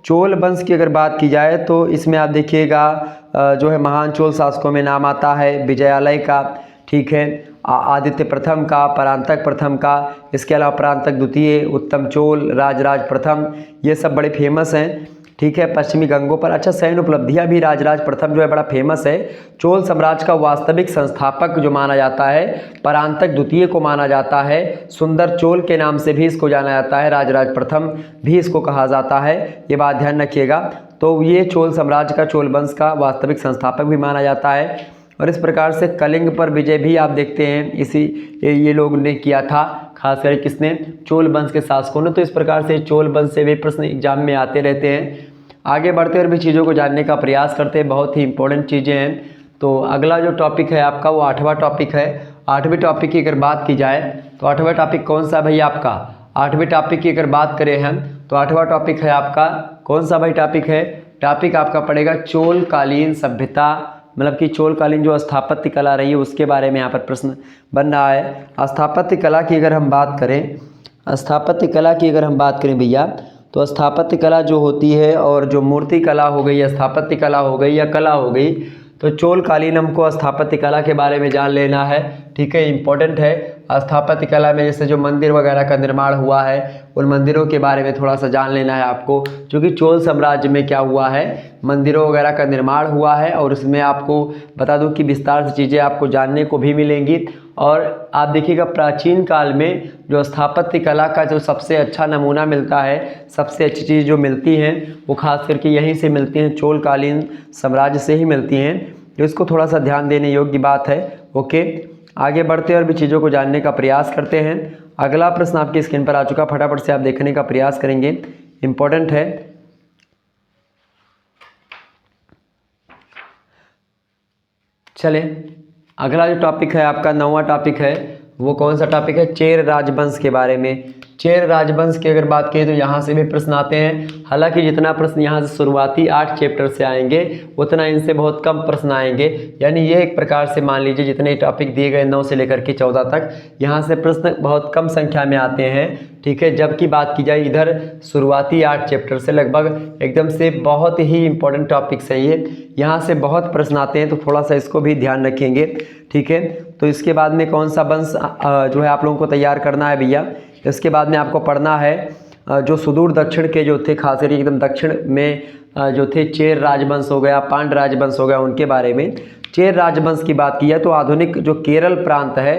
चोल वंश की अगर बात की जाए तो इसमें आप देखिएगा जो है महान चोल शासकों में नाम आता है विजयालय का, ठीक है, आदित्य प्रथम का, परांतक प्रथम का, इसके अलावा परांतक द्वितीय, उत्तम चोल, राजराज प्रथम, ये सब बड़े फेमस हैं, ठीक है। पश्चिमी गंगों पर अच्छा सैन्य उपलब्धियां भी राजराज प्रथम जो है बड़ा फेमस है। चोल साम्राज्य का वास्तविक संस्थापक जो माना जाता है परांतक द्वितीय को माना जाता है। सुंदर चोल के नाम से भी इसको जाना जाता है, राजराज प्रथम भी इसको कहा जाता है, ये बात ध्यान रखिएगा। तो ये चोल साम्राज्य का, चोल वंश का वास्तविक संस्थापक भी माना जाता है। और इस प्रकार से कलिंग पर विजय भी आप देखते हैं इसी ये लोग ने किया था, खासकर किसने? चोल वंश के शासकों ने। तो इस प्रकार से चोल वंश से भी प्रश्न एग्जाम में आते रहते हैं। आगे बढ़ते और भी चीज़ों को जानने का प्रयास करते हैं, बहुत ही इंपॉर्टेंट चीज़ें हैं। तो अगला जो टॉपिक है आपका वो 8वां टॉपिक है। 8वें टॉपिक की अगर बात की जाए तो 8वां टॉपिक कौन सा भाई आपका? 8वें टॉपिक की अगर बात करें हम तो 8वां टॉपिक है आपका कौन सा भाई टॉपिक है? टॉपिक आपका पड़ेगा चोल कालीन सभ्यता, मतलब कि चोल कालीन जो स्थापत्य कला रही है उसके बारे में यहाँ पर प्रश्न बन रहा है। स्थापत्य कला की अगर हम बात करें, स्थापत्य कला की अगर हम बात करें भैया तो स्थापत्य कला जो होती है और जो मूर्ति कला हो गई या स्थापत्य कला हो गई या कला हो गई, तो चोल कालीन हमको स्थापत्य कला के बारे में जान लेना है, ठीक है, इम्पोर्टेंट है। स्थापत्य कला में जैसे जो मंदिर वगैरह का निर्माण हुआ है उन मंदिरों के बारे में थोड़ा सा जान लेना है आपको, क्योंकि चोल साम्राज्य में क्या हुआ है, मंदिरों वगैरह का निर्माण हुआ है और उसमें आपको बता दूं कि विस्तार से चीज़ें आपको जानने को भी मिलेंगी। और आप देखिएगा प्राचीन काल में जो स्थापत्य कला का जो सबसे अच्छा नमूना मिलता है, सबसे अच्छी चीज़ जो मिलती हैं वो खास करके यहीं से मिलती हैं, चोल कालीन साम्राज्य से ही मिलती हैं। तो इसको थोड़ा सा ध्यान देने योग्य बात है। ओके, आगे बढ़ते हैं और भी चीज़ों को जानने का प्रयास करते हैं। अगला प्रश्न आपकी स्क्रीन पर आ चुका, फटाफट से आप देखने का प्रयास करेंगे, इम्पोर्टेंट है। चले अगला जो टॉपिक है आपका 9वां टॉपिक है, वो कौन सा टॉपिक है? चेर राजवंश के बारे में। चेर राजवंश की अगर बात करें तो यहाँ से भी प्रश्न आते हैं। हालांकि जितना प्रश्न यहाँ से शुरुआती 8 चैप्टर से आएंगे उतना इनसे बहुत कम प्रश्न आएंगे, यानी ये एक प्रकार से मान लीजिए जितने टॉपिक दिए गए 9 से लेकर के 14 तक, यहाँ से प्रश्न बहुत कम संख्या में आते हैं, ठीक है। जबकि बात की जाए इधर शुरुआती 8 चैप्टर से लगभग एकदम से बहुत ही इंपॉर्टेंट टॉपिक्स है ये, यहाँ से बहुत प्रश्न आते हैं, तो थोड़ा सा इसको भी ध्यान रखेंगे, ठीक है। तो इसके बाद में कौन सा वंश जो है आप लोगों को तैयार करना है भैया। इसके बाद में आपको पढ़ना है जो सुदूर दक्षिण के जो थे, खास करके एकदम दक्षिण में जो थे चेर राजवंश हो गया, पांड्य राजवंश हो गया, उनके बारे में। चेर राजवंश की बात की है तो आधुनिक जो केरल प्रांत है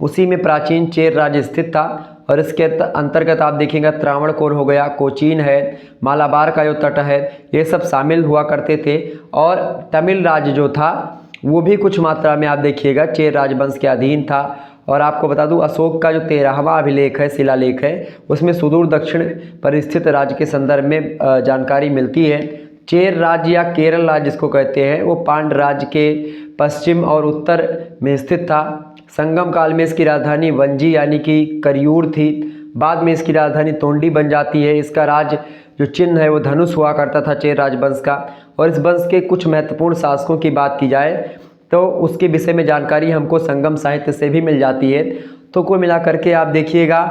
उसी में प्राचीन चेर राज्य स्थित था। और इसके अंतर्गत आप देखेंगे त्रावणकोर हो गया, कोचीन है, मालाबार का जो तट है, ये सब शामिल हुआ करते थे। और तमिल राज्य जो था वो भी कुछ मात्रा में आप देखिएगा चेर राजवंश के अधीन था। और आपको बता दूं अशोक का जो 13वां अभिलेख है, शिलालेख है, उसमें सुदूर दक्षिण पर स्थित राज्य के संदर्भ में जानकारी मिलती है। चेर राज्य या केरल राज्य जिसको कहते हैं वो पांड्य राज्य के पश्चिम और उत्तर में स्थित था। संगम काल में इसकी राजधानी वंजी यानी कि करियूर थी। बाद में इसकी राजधानी तोंडी बन जाती है। इसका राज जो चिन्ह है वो धनुष हुआ करता था चेर राजवंश का। और इस वंश के कुछ महत्वपूर्ण शासकों की बात की जाए तो उसके विषय में जानकारी हमको संगम साहित्य से भी मिल जाती है। तो कुल मिलाकर के आप देखिएगा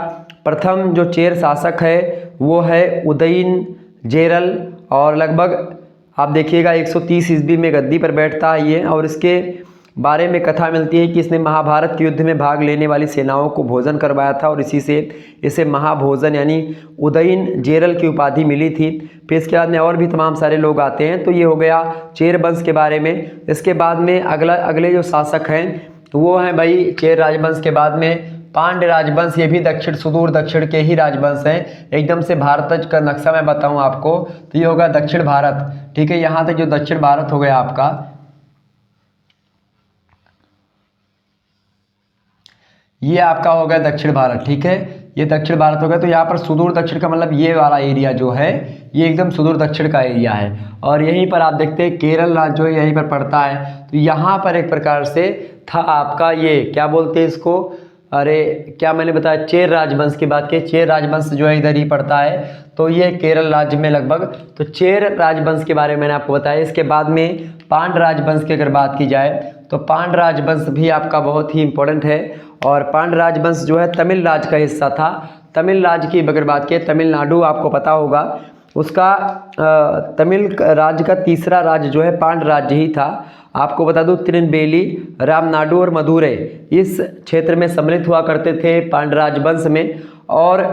प्रथम जो चेर शासक है वो है उदयन जेरल, और लगभग आप देखिएगा 130 ईस्वी में गद्दी पर बैठता है ये। और इसके बारे में कथा मिलती है कि इसने महाभारत के युद्ध में भाग लेने वाली सेनाओं को भोजन करवाया था और इसी से इसे महाभोजन यानी उदयन जेरल की उपाधि मिली थी। फिर इसके बाद में और भी तमाम सारे लोग आते हैं। तो ये हो गया चेर वंश के बारे में। इसके बाद में अगले जो शासक हैं वो हैं भाई चेर राजवंश के बाद में पांड्य राजवंश। ये भी दक्षिण सुदूर दक्षिण के ही राजवंश हैं। एकदम से भारत का नक्शा मैं बताऊं आपको तो ये होगा दक्षिण भारत, ठीक है। यहाँ तक जो दक्षिण भारत हो गया आपका, ये आपका हो गया दक्षिण भारत, ठीक है। ये दक्षिण भारत हो गया। तो यहाँ पर सुदूर दक्षिण का मतलब ये वाला एरिया जो है ये एकदम सुदूर दक्षिण का एरिया है। और यहीं पर आप देखते हैं केरल राज्य जो है यहीं पर पड़ता है। तो यहाँ पर एक प्रकार से था आपका ये क्या बोलते हैं इसको, अरे क्या मैंने बताया, चेर राजवंश की बात की। चेर राजवंश जो है इधर ही पड़ता है। तो ये केरल राज्य में लगभग, तो चेर राजवंश के बारे में मैंने आपको बताया। इसके बाद में पांड्य राजवंश की अगर बात की जाए तो पांड्य राजवंश भी आपका बहुत ही इंपॉर्टेंट है। और पांड्य राजवंश जो है तमिल राज्य का हिस्सा था। तमिल राज्य की अगर बात की, तमिलनाडु आपको पता होगा उसका तमिल राज्य का तीसरा राज्य जो है पांड्य राज्य ही था। आपको बता दूं तिरुनेलवेली, रामनाडु और मदुरै इस क्षेत्र में सम्मिलित हुआ करते थे पांड्य राजवंश में। और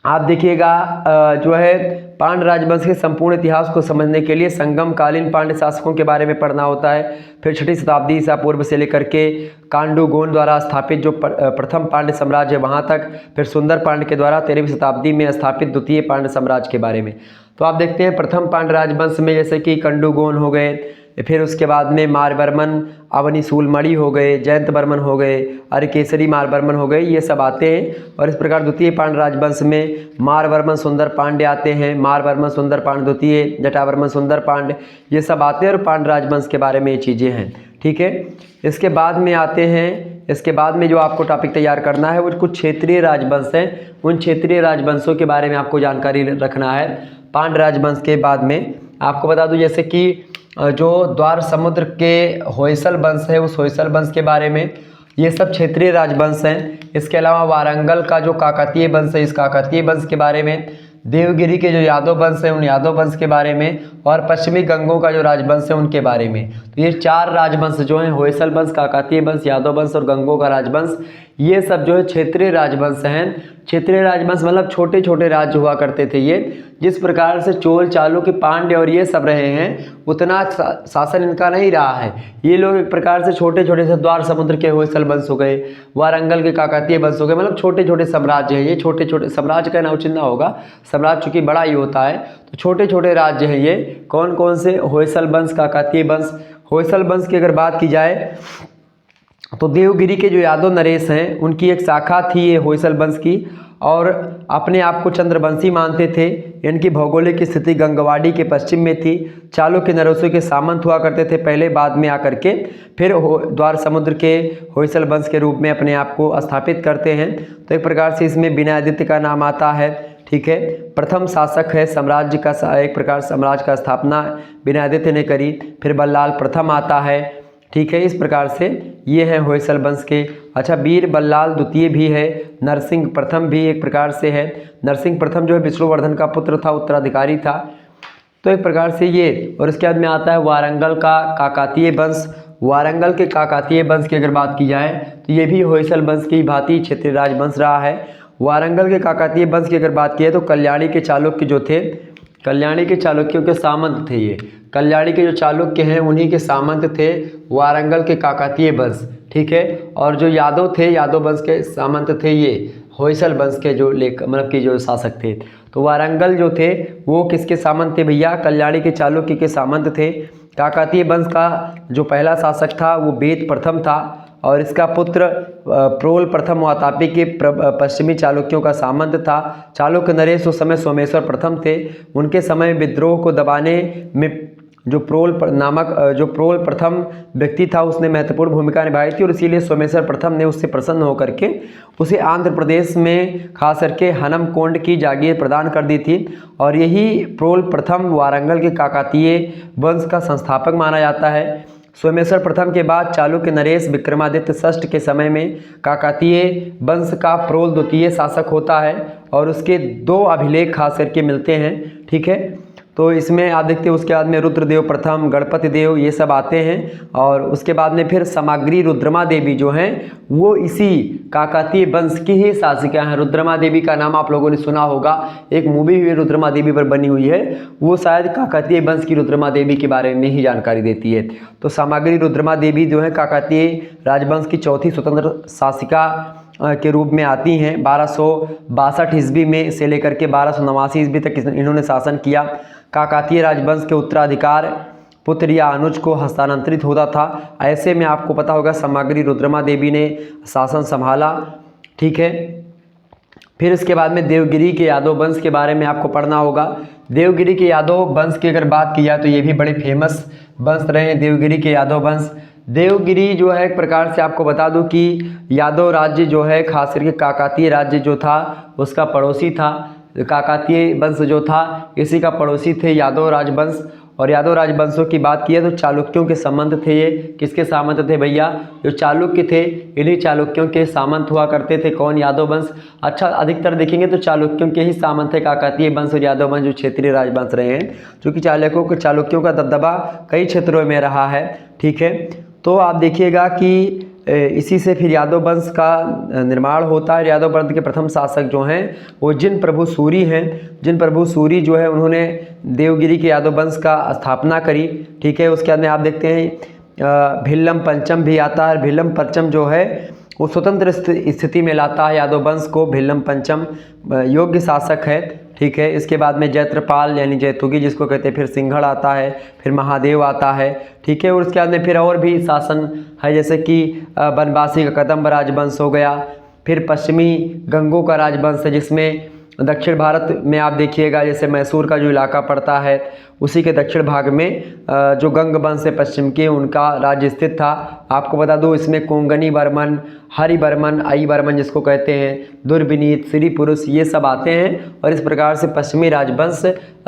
आप देखिएगा जो है पांड्य राजवंश के संपूर्ण इतिहास को समझने के लिए संगम कालीन पांड्य शासकों के बारे में पढ़ना होता है। फिर 6वीं शताब्दी ईसा पूर्व से लेकर के कांडूगोन द्वारा स्थापित जो प्रथम पांड्य साम्राज्य है वहाँ तक, फिर सुंदर पांड्य के द्वारा 13वीं शताब्दी में स्थापित द्वितीय पांड्य साम्राज्य के बारे में। तो आप देखते हैं प्रथम पांड्य राजवंश में जैसे कि कंडूगोन हो गए, फिर उसके बाद में मारवर्मन, अवनीशूलमणि हो गए, जयंत वर्मन हो गए, अरिकेसरी मारवर्मन हो गए, ये सब आते हैं। और इस प्रकार द्वितीय पांड्य राजवंश में मारवर्मन सुंदर पांड्य आते हैं, मारवर्मन सुंदर पांड्य द्वितीय, जटावर्मन सुंदर पांड्य, ये सब आते हैं। और पांड्य राजवंश के बारे में ये चीज़ें हैं, ठीक है। इसके बाद में आते हैं, इसके बाद में जो आपको टॉपिक तैयार करना है वो कुछ क्षेत्रीय राजवंश हैं। उन क्षेत्रीय राजवंशों के बारे में आपको जानकारी रखना है। पांड्य राजवंश के बाद में आपको बता दूं जैसे कि जो द्वार समुद्र के होयसल वंश है उस होयसल वंश के बारे में, ये सब क्षेत्रीय राजवंश हैं। इसके अलावा वारंगल का जो काकतीय वंश है इस काकतीय वंश के बारे में, देवगिरी के जो यादव वंश है उन यादव वंश के बारे में, और पश्चिमी गंगों का जो राजवंश है उनके बारे में। तो ये 4 राजवंश जो हैं होयसल वंश, काकतीय वंश, यादव वंश और गंगों का राजवंश, ये सब जो है क्षेत्रीय राजवंश हैं। क्षेत्रीय राजवंश मतलब छोटे छोटे राज्य हुआ करते थे ये। जिस प्रकार से चोल, चालुक्य, पांड्य और ये सब रहे हैं उतना शासन इनका नहीं रहा है। ये लोग एक प्रकार से छोटे छोटे से द्वार समुद्र के होयसल वंश हो गए, वारंगल के काकतीय वंश हो गए, मतलब छोटे छोटे साम्राज्य हैं ये। छोटे छोटे साम्राज्य का नाम चिन्ह होगा, साम्राज्य चूंकि बड़ा ही होता है तो छोटे छोटे राज्य हैं ये। कौन कौन से? होयसल वंश, काकतीय वंश। होयसल वंश की अगर बात की जाए तो देवगिरी के जो यादव नरेश हैं उनकी एक शाखा थी ये होयसल वंश की, और अपने आप को चंद्रवंशी मानते थे। इनकी भौगोलिक स्थिति गंगवाड़ी के पश्चिम में थी। चालुक्य नरेशों के सामंत हुआ करते थे पहले, बाद में आकर के फिर द्वार समुद्र के होयसल वंश के रूप में अपने आप को स्थापित करते हैं। तो एक प्रकार से इसमें विनयादित्य का नाम आता है, ठीक है। प्रथम शासक है साम्राज्य का, एक प्रकार साम्राज्य का स्थापना विनयादित्य ने करी। फिर बल्लाल प्रथम आता है, ठीक है। इस प्रकार से ये है होयसल वंश के। अच्छा, वीर बल्लाल द्वितीय भी है, नरसिंह प्रथम भी एक प्रकार से है। नरसिंह प्रथम जो है विष्णुवर्धन का पुत्र था, उत्तराधिकारी था। तो एक प्रकार से ये, और इसके बाद में आता है वारंगल का काकतीय वंश। वारंगल के काकतीय वंश की अगर बात की जाए तो ये भी होयसल वंश की भांति क्षेत्रीय राजवंश रहा है। वारंगल के काकतीय वंश की अगर बात की है तो कल्याणी के चालुक्य जो थे, कल्याणी के चालुक्यों के सामंत थे ये, कल्याणी के जो चालुक्य हैं उन्हीं के सामंत थे वारंगल के काकतीय वंश, ठीक है। और जो यादव थे, यादव वंश के सामंत थे ये होयसल वंश के जो मतलब कि जो शासक थे। तो वारंगल जो थे वो किसके सामंत थे भैया? कल्याणी के चालुक्य के सामंत थे। काकतीय वंश का जो पहला शासक था वो वेद प्रथम था और इसका पुत्र प्रोल प्रथम वातापी के पश्चिमी चालुक्यों का सामंत था। चालुक्य नरेश उस समय सोमेश्वर प्रथम थे। उनके समय विद्रोह को दबाने में जो प्रोल प्रथम व्यक्ति था उसने महत्वपूर्ण भूमिका निभाई थी और इसीलिए सोमेश्वर प्रथम ने उससे प्रसन्न होकर के उसे आंध्र प्रदेश में खास करके हनमकोंड की जागीर प्रदान कर दी थी। और यही प्रोल प्रथम वारंगल के काकतीय वंश का संस्थापक माना जाता है। सोमेश्वर प्रथम के बाद चालुक्य नरेश विक्रमादित्य षष्ठ के समय में काकतीय वंश का प्रोल द्वितीय शासक होता है और उसके 2 अभिलेख खास करके मिलते हैं, ठीक है। तो इसमें आप देखते हैं उसके बाद में रुद्रदेव प्रथम, गणपति देव ये सब आते हैं और उसके बाद में फिर समाग्री रुद्रमा देवी जो हैं वो इसी काकतीय वंश की ही शासिका हैं। रुद्रमा देवी का नाम आप लोगों ने सुना होगा, एक मूवी भी रुद्रमा देवी पर बनी हुई है, वो शायद काकतीय वंश की रुद्रमा देवी के बारे में ही जानकारी देती है। तो समाग्री रुद्रमा देवी जो है काकतीय राजवंश की चौथी स्वतंत्र शासिका के रूप में आती हैं। 1262 ईस्वी में से लेकर के 1289 ईस्वी तक इन्होंने शासन किया। काकतीय राजवंश के उत्तराधिकार पुत्र या अनुज को हस्तांतरित होता था। ऐसे में आपको पता होगा समाग्री रुद्रमा देवी ने शासन संभाला, ठीक है। फिर इसके बाद में देवगिरी के यादव वंश के बारे में आपको पढ़ना होगा। देवगिरी के यादव वंश की अगर बात की जाए तो ये भी बड़े फेमस वंश रहे हैं, देवगिरी के यादव वंश। देवगिरी जो है एक प्रकार से आपको बता दूं कि यादव राज्य जो है खास करके काकतीय राज्य जो था उसका पड़ोसी था। काकतीय वंश जो था इसी का पड़ोसी थे यादव राजवंश। और यादव राजवंशों की बात की है तो चालुक्यों के संबंध थे ये। किसके सामंत थे भैया? जो चालुक्य थे इन्हीं चालुक्यों के सामंत हुआ करते थे। कौन? यादव वंश। अच्छा, अधिकतर देखेंगे तो चालुक्यों के ही सामंत थे काकतीय वंश और यादव वंश जो क्षेत्रीय राजवंश रहे हैं, क्योंकि चालुक्यों का दबदबा कई क्षेत्रों में रहा है, ठीक है। तो आप देखिएगा कि इसी से फिर यादव वंश का निर्माण होता है। यादव वंश के प्रथम शासक जो हैं वो जिन प्रभु सूरी हैं। जिन प्रभु सूरी जो है उन्होंने देवगिरी के यादव वंश का स्थापना करी, ठीक है। उसके बाद में आप देखते हैं भिल्लम पंचम भी आता है। भिल्लम पंचम जो है वो स्वतंत्र स्थिति में लाता है यादव वंश को। भिल्लम पंचम योग्य शासक है, ठीक है। इसके बाद में जैत्रपाल यानी जैतुगी जिसको कहते हैं, फिर सिंघड़ आता है, फिर महादेव आता है, ठीक है। और उसके बाद में फिर और भी शासन है जैसे कि बनवासी का कदम्ब राजवंश हो गया। फिर पश्चिमी गंगों का राजवंश है जिसमें दक्षिण भारत में आप देखिएगा जैसे मैसूर का जो इलाका पड़ता है उसी के दक्षिण भाग में जो गंग वंश है पश्चिम के उनका राज्य स्थित था। आपको बता दूं इसमें कोंगनी वर्मन, हरिवर्मन, आई वर्मन जिसको कहते हैं, दुर्विनीत, श्री पुरुष ये सब आते हैं। और इस प्रकार से पश्चिमी राजवंश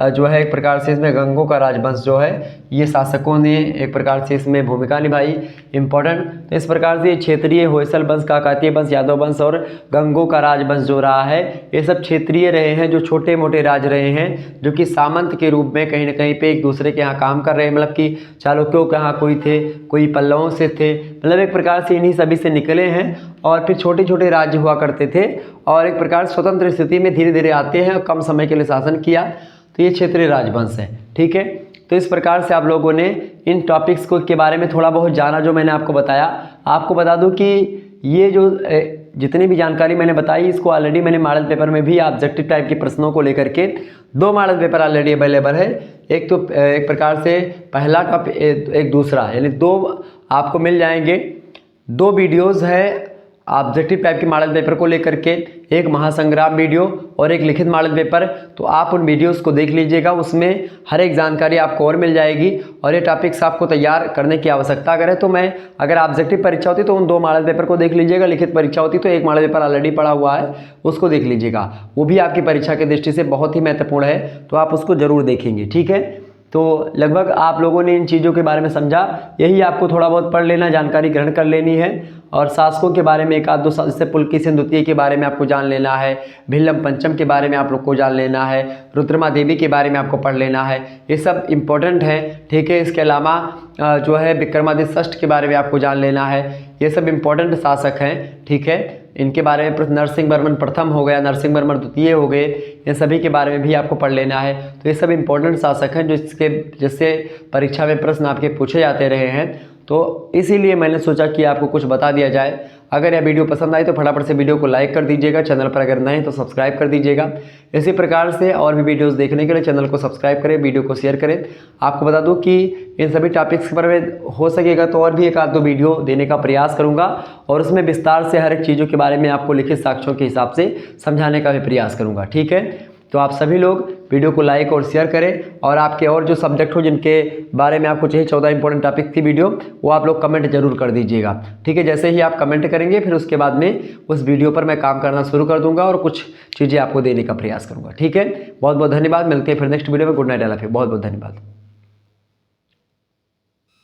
जो है एक प्रकार से इसमें गंगों का राजवंश जो है ये शासकों ने एक प्रकार से इसमें भूमिका निभाई इम्पोर्टेंट। तो इस प्रकार से क्षेत्रीय होयसल वंश, काकतीय वंश, यादव वंश और गंगों का राजवंश जो रहा है ये सब क्षेत्रीय रहे हैं, जो छोटे मोटे राज रहे हैं जो कि सामंत के रूप में कहीं ना कहीं पे एक दूसरे के यहाँ काम कर रहे हैं। मतलब कि चालुक्यों के यहाँ कोई थे, कोई पल्लवों से थे, मतलब एक प्रकार से इन्हीं सभी से निकले हैं और फिर छोटे छोटे राज्य हुआ करते थे और एक प्रकार स्वतंत्र स्थिति में धीरे धीरे आते हैं और कम समय के लिए शासन किया। तो ये क्षेत्रीय राजवंश है, ठीक है। तो इस प्रकार से आप लोगों ने इन टॉपिक्स को के बारे में थोड़ा बहुत जाना जो मैंने आपको बताया। आपको बता दूं कि ये जो जितनी भी जानकारी मैंने बताई इसको ऑलरेडी मैंने मॉडल पेपर में भी ऑब्जेक्टिव टाइप के प्रश्नों को लेकर के 2 मॉडल पेपर ऑलरेडी अवेलेबल है। एक तो एक प्रकार से पहला टॉपिक, एक दूसरा, यानी 2 आपको मिल जाएंगे। 2 वीडियोज़ है ऑब्जेक्टिव टाइप के मॉडल पेपर को लेकर के, एक महासंग्राम वीडियो और एक लिखित मॉडल पेपर। तो आप उन वीडियोस को देख लीजिएगा, उसमें हर एक जानकारी आपको और मिल जाएगी। और ये टॉपिक्स आपको तैयार करने की आवश्यकता अगर है तो अगर ऑब्जेक्टिव परीक्षा होती तो उन 2 मॉडल पेपर को देख लीजिएगा। लिखित परीक्षा होती तो एक मॉडल पेपर ऑलरेडी पड़ा हुआ है उसको देख लीजिएगा, वो भी आपकी परीक्षा की दृष्टि से बहुत ही महत्वपूर्ण है, तो आप उसको जरूर देखेंगे, ठीक है। तो लगभग आप लोगों ने इन चीज़ों के बारे में समझा, यही आपको थोड़ा बहुत पढ़ लेना, जानकारी ग्रहण कर लेनी है। और शासकों के बारे में एक आध दो, जैसे पुलकेशिन द्वितीय के बारे में आपको जान लेना है, भिल्लम पंचम के बारे में आप लोग को जान लेना है, रुद्रमा देवी के बारे में आपको पढ़ लेना है, ये सब इम्पोर्टेंट है, ठीक है। इसके अलावा जो है विक्रमादित्य षष्ठ के बारे में आपको जान लेना है, ये सब इम्पोर्टेंट शासक हैं, ठीक है। इनके बारे में नरसिंह वर्मन प्रथम हो गया, नरसिंह वर्मन द्वितीय हो गए, इन सभी के बारे में भी आपको पढ़ लेना है। तो ये सब इम्पोर्टेंट शासक हैं जिससे परीक्षा में प्रश्न आपके पूछे जाते रहे हैं। तो इसीलिए मैंने सोचा कि आपको कुछ बता दिया जाए। अगर यह वीडियो पसंद आई तो फटाफट से वीडियो को लाइक कर दीजिएगा, चैनल पर अगर नए हैं तो सब्सक्राइब कर दीजिएगा। इसी प्रकार से और भी वीडियोस देखने के लिए चैनल को सब्सक्राइब करें, वीडियो को शेयर करें। आपको बता दूं कि इन सभी टॉपिक्स के बारे में हो सकेगा तो और भी एक आध दो वीडियो देने का प्रयास करूँगा, और उसमें विस्तार से हर एक चीज़ों के बारे में आपको लिखित साक्ष्यों के हिसाब से समझाने का भी प्रयास करूँगा, ठीक है। तो आप सभी लोग वीडियो को लाइक और शेयर करें, और आपके और जो सब्जेक्ट हो जिनके बारे में आपको चाहिए 14 इंपॉर्टेंट टॉपिक की वीडियो, वो आप लोग कमेंट जरूर कर दीजिएगा, ठीक है। जैसे ही आप कमेंट करेंगे फिर उसके बाद में उस वीडियो पर मैं काम करना शुरू कर दूंगा और कुछ चीज़ें आपको देने का प्रयास करूंगा, ठीक है। बहुत बहुत धन्यवाद, मिलते हैं फिर नेक्स्ट वीडियो में। गुड नाइट, बहुत बहुत धन्यवाद।